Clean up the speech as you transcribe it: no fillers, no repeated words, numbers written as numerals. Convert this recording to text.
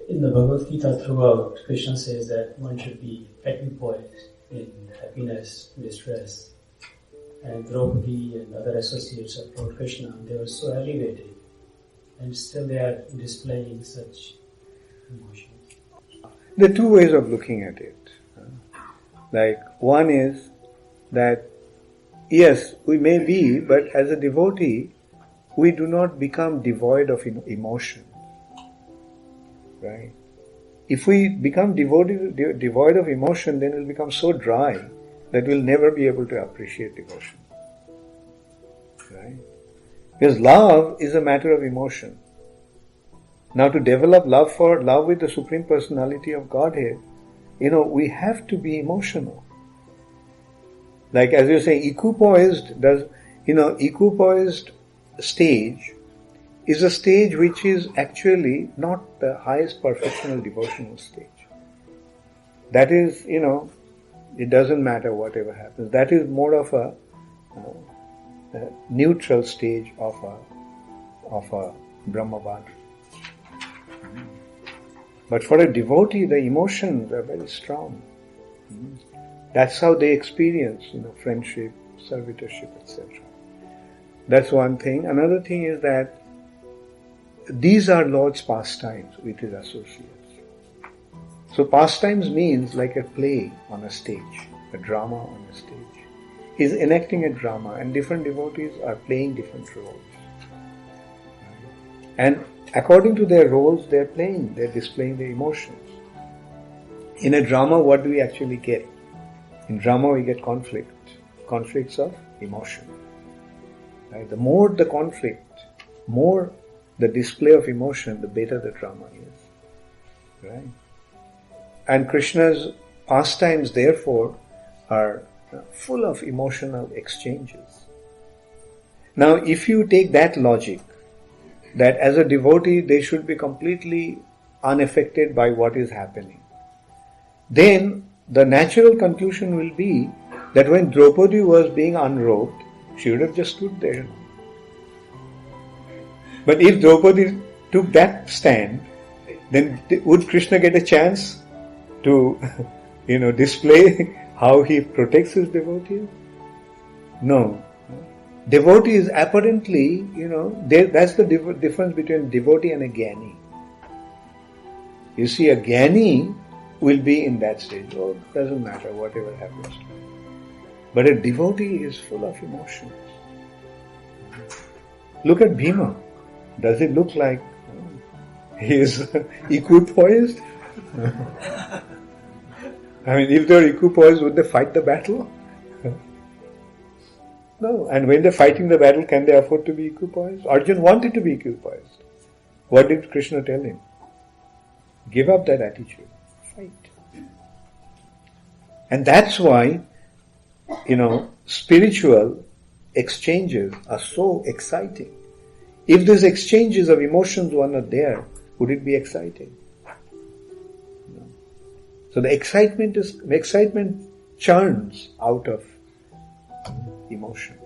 In the Bhagavad Gita throughout, Krishna says that one should be equipoised in happiness, distress. And Draupadi and other associates of Lord Krishna, they were so elevated. And still they are displaying such emotions. There are two ways of looking at it. Like, one is that, yes, we may be, but as a devotee, we do not become devoid of emotion. Right? If we become devoid of emotion, then we'll become so dry that we'll never be able to appreciate devotion. Right? Because love is a matter of emotion. Now, to develop love with the Supreme Personality of Godhead, we have to be emotional. Like, as you say, equipoised stage is a stage which is actually not the highest perfectional devotional stage. That is, it doesn't matter whatever happens. That is more of a neutral stage of a Brahmavadi. But for a devotee, the emotions are very strong. That's how they experience, friendship, servitorship, etc. That's one thing. Another thing is that these are Lord's pastimes with His associates. So pastimes means like a play on a stage, a drama on a stage. He's enacting a drama and different devotees are playing different roles. And according to their roles they're displaying their emotions. In a drama, what do we actually get? In drama we get conflicts of emotion. Right? The more the conflict, more the display of emotion, the better the drama is. Right? And Krishna's pastimes, therefore, are full of emotional exchanges. Now, if you take that logic, that as a devotee they should be completely unaffected by what is happening, then the natural conclusion will be that when Draupadi was being unrobed, she would have just stood there. But if Draupadi took that stand, then would Krishna get a chance to, display how he protects his devotees? No. Devotees apparently, that's the difference between devotee and a jnani. You see, a jnani will be in that stage. Oh, it doesn't matter, whatever happens to him. But a devotee is full of emotions. Look at Bheema. Does it look like he is equipoised? I mean, if they are equipoised, would they fight the battle? No. And when they're fighting the battle, can they afford to be equipoised? Arjun wanted to be equipoised. What did Krishna tell him? Give up that attitude. Fight. And that's why, spiritual exchanges are so exciting. If these exchanges of emotions were not there, would it be exciting? No. So the excitement churns out of emotion.